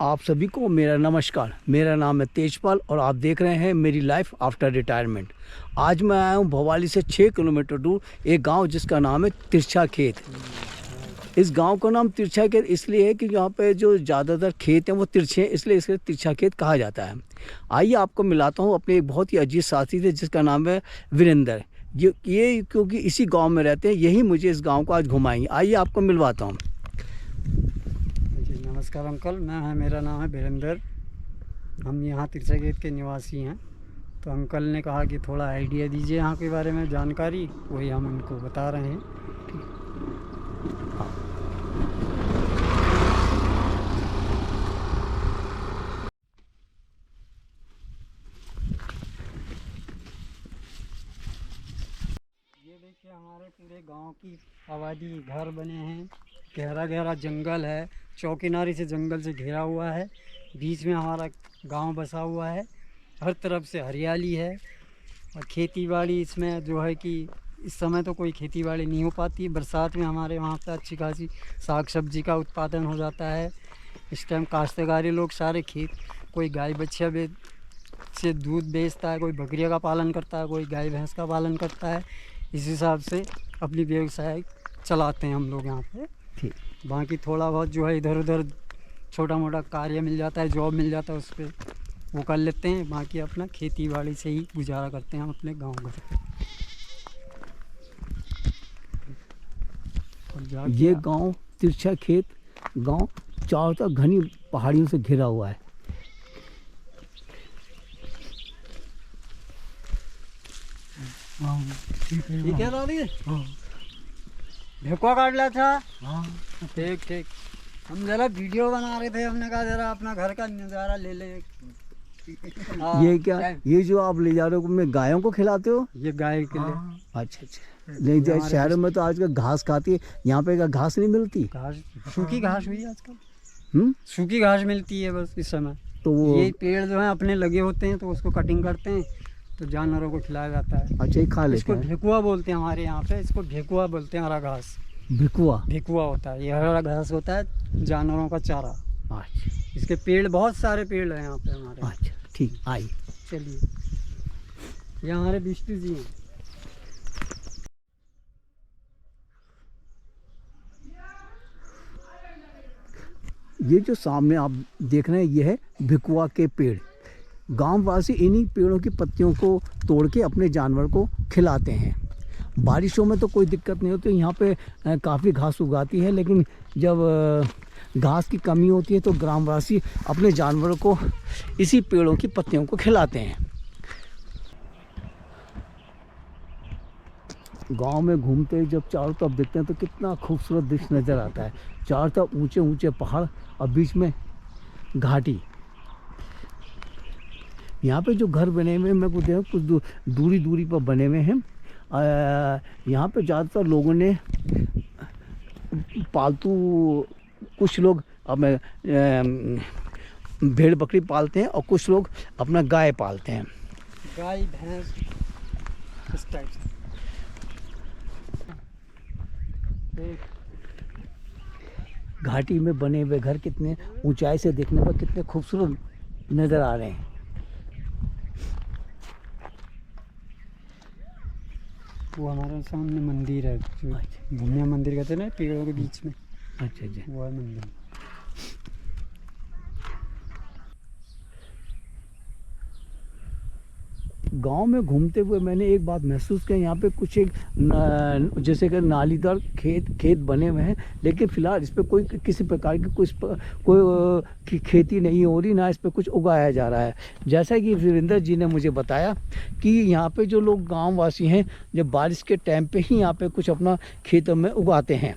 आप सभी को मेरा नमस्कार। मेरा नाम है तेजपाल और आप देख रहे हैं मेरी लाइफ आफ्टर रिटायरमेंट। आज मैं आया हूँ भवाली से 6 किलोमीटर दूर एक गांव जिसका नाम है तिरछा खेत। इस गांव का नाम तिरछा खेत इसलिए है कि यहाँ पे जो ज़्यादातर खेत हैं वो तिरछे हैं, इसलिए इसे तिरछा खेत कहा जाता है। आइए आपको मिलाता हूँ अपने एक बहुत ही अजीज साथी थे जिसका नाम है वीरेंद्र। ये क्योंकि इसी गाँव में रहते हैं, यही मुझे इस गाँव को आज घुमाएंगे। आइए आपको मिलवाता हूँ। नमस्कार अंकल, मेरा नाम है वीरेंद्र। हम यहाँ तिरछा खेत के निवासी हैं। तो अंकल ने कहा कि थोड़ा आइडिया दीजिए यहाँ के बारे में, जानकारी, वही हम इनको बता रहे हैं। ये देखिए हमारे पूरे गांव की आबादी, घर बने हैं, गहरा गहरा जंगल है, चौकीनारी से जंगल से घिरा हुआ है। बीच में हमारा गांव बसा हुआ है, हर तरफ से हरियाली है। और खेती बाड़ी इसमें जो है कि इस समय तो कोई खेती बाड़ी नहीं हो पाती। बरसात में हमारे वहाँ पर अच्छी खासी साग सब्जी का उत्पादन हो जाता है। इस टाइम काश्तकारी लोग सारे खेत, कोई गाय बछिया से दूध बेचता है, कोई बकरियों का पालन करता है, कोई गाय भैंस का पालन करता है। इस हिसाब से अपनी व्यवसाय चलाते हैं हम लोग यहाँ पे। ठीक, बाकी थोड़ा बहुत जो है इधर उधर छोटा मोटा कार्य मिल जाता है, जॉब मिल जाता है, उस पर वो कर लेते हैं। बाकी अपना खेती बाड़ी से ही गुजारा करते हैं हम अपने गांव घर पे। ये गांव तिरछा खेत गांव चारों तरफ घनी पहाड़ियों से घिरा हुआ है। ठीक है दादी, ढेकुआ काट लिया था। ठीक ठीक, हम जरा वीडियो बना रहे थे, हमने कहा जरा अपना घर का नज़ारा ले ले। ये क्या, ये जो आप ले जा रहे हो मैं गायों को खिलाते हो? ये गाय के लिए। अच्छा अच्छा। नहीं जैसे शहरों में तो आजकल घास खाती है, यहाँ पे क्या घास नहीं मिलती? घास, सूखी घास हुई आजकल। सूखी घास मिलती है बस इस समय। तो वो ये पेड़ जो है अपने लगे होते हैं, तो उसको कटिंग करते हैं तो जानवरों को खिलाया जाता है। अच्छा, ये खा लेते इसको हैं? ढेकुआ बोलते हैं हमारे यहाँ पे, इसको ढेकुआ बोलते हैं। हरा घास भिकुआ? ढेकुआ होता है, ये हरा घास होता है, जानवरों का चारा। अच्छा, इसके पेड़, बहुत सारे पेड़ हैं यहाँ पे हमारे। अच्छा ठीक, आइए चलिए, ये हमारे बिष्टू जी हैं। ये जो सामने आप देख रहे हैं ये है भिकुआ के पेड़। गांव वासी इन्हीं पेड़ों की पत्तियों को तोड़ के अपने जानवर को खिलाते हैं। बारिशों में तो कोई दिक्कत नहीं होती, यहाँ पे काफ़ी घास उगाती है, लेकिन जब घास की कमी होती है तो ग्रामवासी अपने जानवरों को इसी पेड़ों की पत्तियों को खिलाते हैं। गांव में घूमते ही जब चारों तरफ देखते हैं तो कितना खूबसूरत दृश्य नज़र आता है। चारों तरफ ऊंचे ऊंचे पहाड़ और बीच में घाटी। यहाँ पे जो घर बने हुए हैं मैं कुछ देखा, कुछ दूरी दूरी पर बने हुए हैं। यहाँ पे ज़्यादातर लोगों ने पालतू, कुछ लोग अब भेड़ बकरी पालते हैं और कुछ लोग अपना गाय पालते हैं, गाय भैंस इस टाइप से। घाटी में बने हुए घर कितने ऊंचाई से देखने पर कितने खूबसूरत नज़र आ रहे हैं। वो हमारे सामने मंदिर है, भूमिया मंदिर कहते हैं ना, पेड़ों के बीच में। अच्छा अच्छा, वो है मंदिर। गांव में घूमते हुए मैंने एक बात महसूस की, यहाँ पे कुछ एक जैसे कि नालीदार खेत बने हुए हैं, लेकिन फिलहाल इस पर कोई किसी प्रकार की कोई खेती नहीं हो रही, ना इस पर कुछ उगाया जा रहा है। जैसा कि वीरेंद्र जी ने मुझे बताया कि यहाँ पे जो लोग गाँव वासी हैं जब बारिश के टाइम पे ही यहाँ पे कुछ अपना खेतों में उगाते हैं।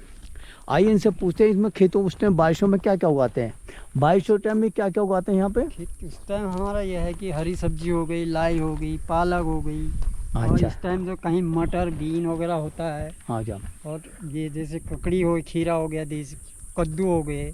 आइए इनसे पूछते हैं इसमें खेतों उस टाइम बारिशों में क्या क्या उगाते हैं। बारिशों टाइम में क्या क्या उगाते हैं यहाँ पे? इस टाइम हमारा यह है कि हरी सब्जी हो गई, लाई हो गई, पालक हो गई। और इस टाइम जो कहीं मटर बीन वगैरह होता है। हाँ जी। और ये जैसे ककड़ी हो, खीरा हो गया, देसी कद्दू हो गए,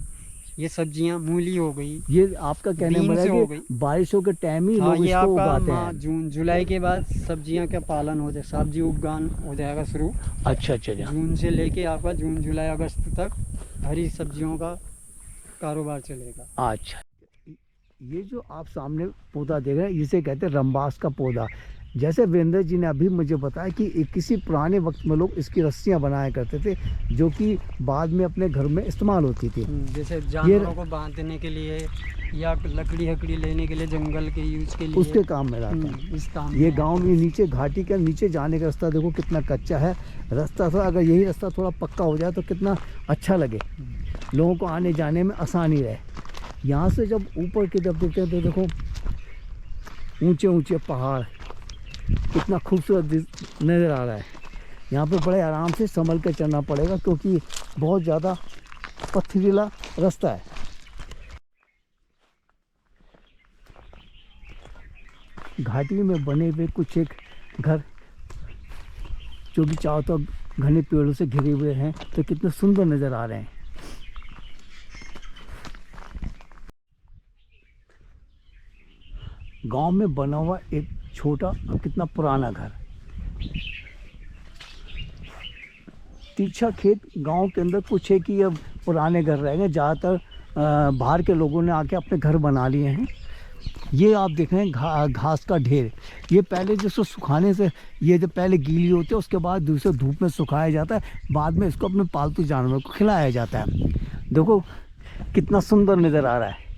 ये सब्जियां, मूली हो गई। ये आपका कहने वाला है कि बारिशों के टाइम ही लोग इसको उगाते हैं? जून जुलाई के बाद सब्जियां का पालन हो जाए, सब्जी उगान हो जाएगा शुरू। अच्छा अच्छा। जून से लेके आपका जून जुलाई अगस्त तक हरी सब्जियों का कारोबार चलेगा। अच्छा, ये जो आप सामने पौधा देख रहे हैं इसे कहते हैं रमबास का पौधा। जैसे वीरेंद्र जी ने अभी मुझे बताया कि किसी पुराने वक्त में लोग इसकी रस्सियां बनाया करते थे जो कि बाद में अपने घर में इस्तेमाल होती थी। जैसे जानवरों को बांधने के लिए या लकड़ी हकड़ी लेने के लिए, जंगल के यूज के लिए, उसके काम में रहता है। इस काम ये में गांव में नीचे घाटी के नीचे जाने का रास्ता देखो कितना कच्चा है रास्ता था। अगर यही रास्ता थोड़ा पक्का हो जाए तो कितना अच्छा लगे, लोगों को आने जाने में आसानी रहे। यहाँ से जब ऊपर की जब देखते हैं तो देखो ऊंचे ऊंचे पहाड़, कितना खूबसूरत नज़र आ रहा है। यहाँ पे बड़े आराम से संभल कर चलना पड़ेगा क्योंकि बहुत ज़्यादा पथरीला रास्ता है। घाटी में बने हुए कुछ एक घर जो भी चारों तरफ घने पेड़ों से घिरे हुए हैं तो कितने सुंदर नज़र आ रहे हैं। गांव में बना हुआ एक छोटा कितना पुराना घर, तिरछा खेत गांव के अंदर कुछ है कि अब पुराने घर रह गए, ज़्यादातर बाहर के लोगों ने आके अपने घर बना लिए हैं। ये आप देख रहे हैं घास का ढेर, ये पहले जिसको सुखाने से ये जब पहले गीली होती है उसके बाद दूसरे धूप में सुखाया जाता है, बाद में इसको अपने पालतू जानवरों को खिलाया जाता है। देखो कितना सुंदर नज़र आ रहा है।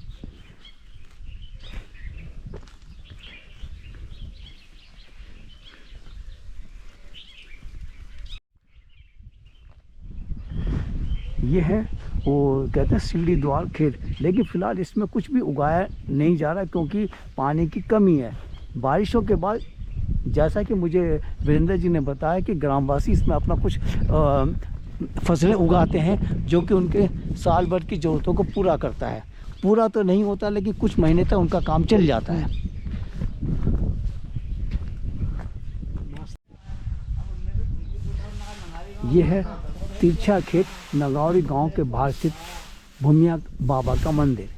ये है वो कहते हैं सीढ़ी द्वार खेत, लेकिन फ़िलहाल इसमें कुछ भी उगाया नहीं जा रहा क्योंकि पानी की कमी है। बारिशों के बाद जैसा कि मुझे वीरेंद्र जी ने बताया कि ग्रामवासी इसमें अपना कुछ फसलें उगाते हैं जो कि उनके साल भर की ज़रूरतों को पूरा करता है। पूरा तो नहीं होता लेकिन कुछ महीने तक उनका काम चल जाता है। ये है तिरछा खेत नगौरी गांव के बाहर स्थित भूमिया बाबा का मंदिर।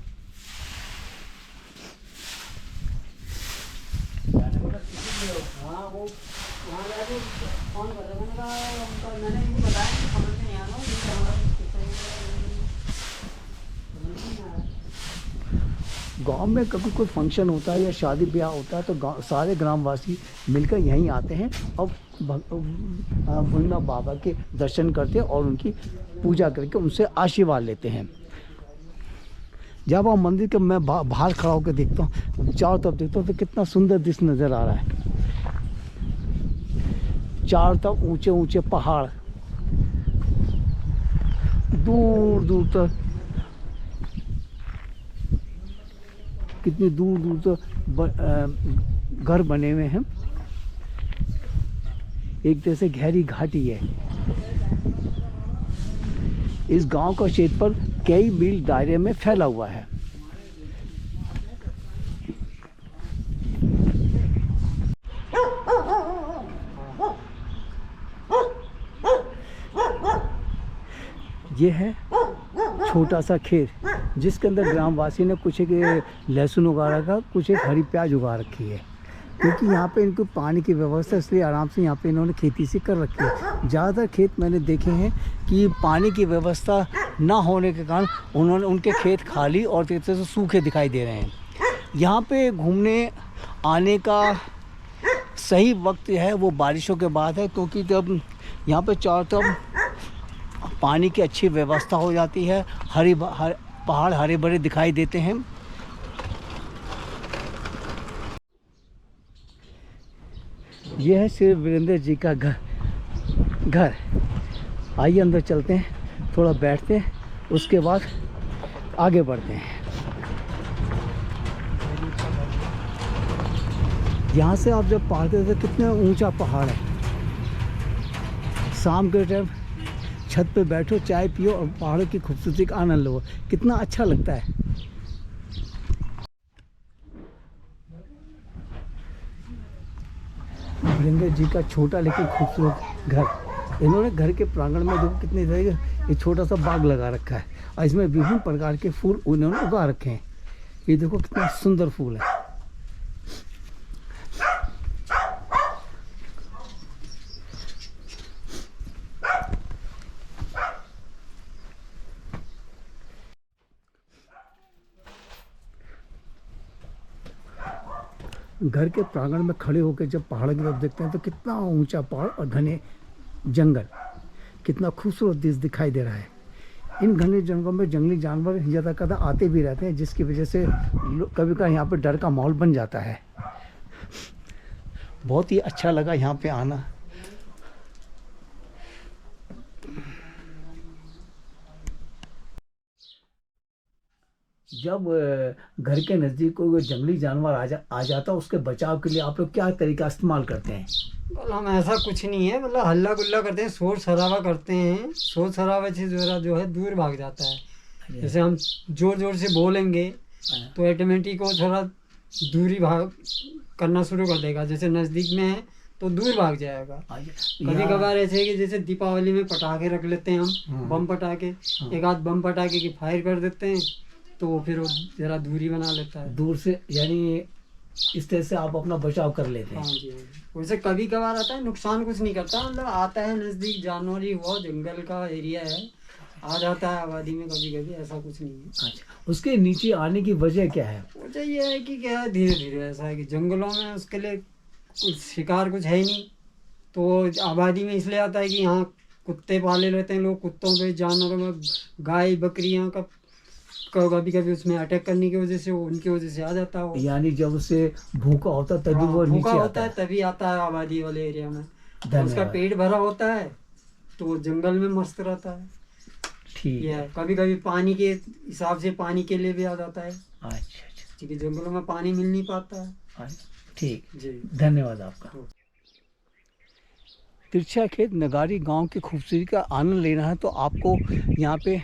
गांव में कभी कोई फंक्शन होता है या शादी ब्याह होता है तो सारे ग्रामवासी मिलकर यहीं आते हैं और भूमिया बाबा के दर्शन करते हैं और उनकी पूजा करके उनसे आशीर्वाद लेते हैं। जब आप मंदिर के मैं बाहर खड़ा होकर देखता हूँ, चारों तरफ देखता हूँ तो कितना सुंदर दृश्य नज़र आ रहा है। चारों तरफ ऊंचे ऊंचे पहाड़, दूर दूर तक, कितनी दूर दूर तक घर बने हुए हैं। एक तरह से गहरी घाटी है। इस गांव का क्षेत्रफल कई मील दायरे में फैला हुआ है। ये है छोटा सा खेत जिसके अंदर ग्रामवासी ने कुछ एक लहसुन उगा रखा, कुछ एक हरी प्याज उगा रखी है क्योंकि यहाँ पे इनको पानी की व्यवस्था, इसलिए आराम से यहाँ पे इन्होंने खेती से कर रखी है। ज़्यादातर खेत मैंने देखे हैं कि पानी की व्यवस्था ना होने के कारण उनके खेत खाली और तेज से सूखे दिखाई दे रहे हैं। यहाँ पे घूमने आने का सही वक्त है वो बारिशों के बाद है क्योंकि जब यहाँ पे चारों तरफ पानी की अच्छी व्यवस्था हो जाती है, पहाड़ हरे भरे दिखाई देते हैं। यह है श्री वीरेंद्र जी का घर। आइए अंदर चलते हैं, थोड़ा बैठते हैं, उसके बाद आगे बढ़ते हैं। यहाँ से आप जब पहाड़ देखते हैं कितना ऊंचा पहाड़ है। शाम के टाइम छत पे बैठो, चाय पियो और पहाड़ों की खूबसूरती का आनंद लो, कितना अच्छा लगता है। वीरेंद्र जी का छोटा लेकिन खूबसूरत घर। इन्होंने घर के प्रांगण में देखो कितने तरह के एक छोटा सा बाग लगा रखा है और इसमें विभिन्न प्रकार के फूल उन्होंने उगा रखे हैं। ये देखो कितना सुंदर फूल है। घर के प्रांगण में खड़े होकर जब पहाड़ की तरफ देखते हैं तो कितना ऊंचा पहाड़ और घने जंगल, कितना खूबसूरत दृश्य दिखाई दे रहा है। इन घने जंगलों में जंगली जानवर ज़्यादा कदा आते भी रहते हैं, जिसकी वजह से कभी कभी यहाँ पे डर का माहौल बन जाता है। बहुत ही अच्छा लगा यहाँ पे आना। जब घर के नज़दीक कोई जंगली जानवर आ जाता है, उसके बचाव के लिए आप लोग क्या तरीका इस्तेमाल करते हैं? मतलब हम ऐसा कुछ नहीं है, मतलब हल्ला गुल्ला करते हैं, शोर शराबा करते हैं। शोर शराबा से जो है दूर भाग जाता है। जैसे हम जोर जोर से बोलेंगे तो ऑटोमेटिक वो थोड़ा दूरी भाग करना शुरू कर देगा। जैसे नज़दीक में है तो दूर भाग जाएगा। कभी कभार ऐसे है कि जैसे दीपावली में पटाखे रख लेते हैं हम, बम पटाखे, एक आध बम पटाखे की फायर कर देते हैं तो फिर वो जरा दूरी बना लेता है दूर से, यानी इस तरह से आप अपना बचाव कर लेते हैं। हाँ जी। वैसे कभी कभार आता है, नुकसान कुछ नहीं करता, मतलब आता है नज़दीक, जानवर ही हुआ, जंगल का एरिया है, आ जाता है आबादी में कभी कभी, ऐसा कुछ नहीं है। अच्छा, उसके नीचे आने की वजह क्या है? वजह ये है कि क्या है, धीरे धीरे ऐसा है कि जंगलों में उसके लिए कुछ शिकार कुछ है ही नहीं, तो आबादी में इसलिए आता है कि यहाँ कुत्ते पाले रहते हैं लोग, कुत्तों पे, जानवरों में, गाय बकरियाँ का कभी कभी उसमें अटैक करने की वजह से वो उनकी वजह से आ जाता है। यानी जब उसे भूखा होता तभी हाँ, वो नीचे भूखा आता होता है तभी आता है आबादी वाले एरिया में। धन्यवाद। उसका पेट भरा होता है तो वो जंगल में मस्त रहता है। ठीक है। है कभी कभी पानी के हिसाब से पानी के लिए भी आ जाता है। अच्छा अच्छा, क्योंकि जंगलों में पानी मिल नहीं पाता है। ठीक जी, धन्यवाद आपका। तिरछा खेत नगारी गांव की खूबसूरती का आनंद लेना है तो आपको यहाँ पे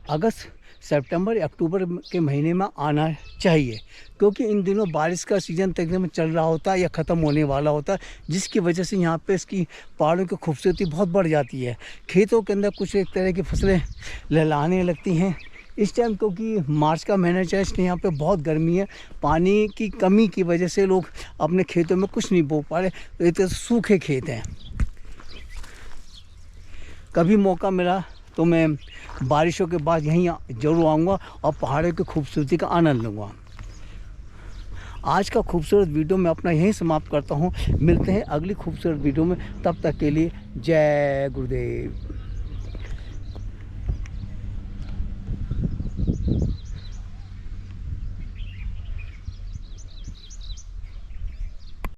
अगस्त, सितंबर या अक्टूबर के महीने में आना चाहिए, क्योंकि इन दिनों बारिश का सीज़न तकरीबन चल रहा होता है या ख़त्म होने वाला होता है, जिसकी वजह से यहाँ पे इसकी पहाड़ों की खूबसूरती बहुत बढ़ जाती है। खेतों के अंदर कुछ एक तरह की फसलें लहलहाने लगती हैं इस टाइम, क्योंकि मार्च का महीना चल, इसलिए यहाँ पे बहुत गर्मी है। पानी की कमी की वजह से लोग अपने खेतों में कुछ नहीं बो पा रहे, तो एक तरह से सूखे खेत हैं। कभी मौका मिला तो मैं बारिशों के बाद यहीं ज़रूर आऊँगा और पहाड़ों की खूबसूरती का आनंद लूँगा। आज का खूबसूरत वीडियो मैं अपना यहीं समाप्त करता हूँ। मिलते हैं अगली खूबसूरत वीडियो में, तब तक के लिए जय गुरुदेव।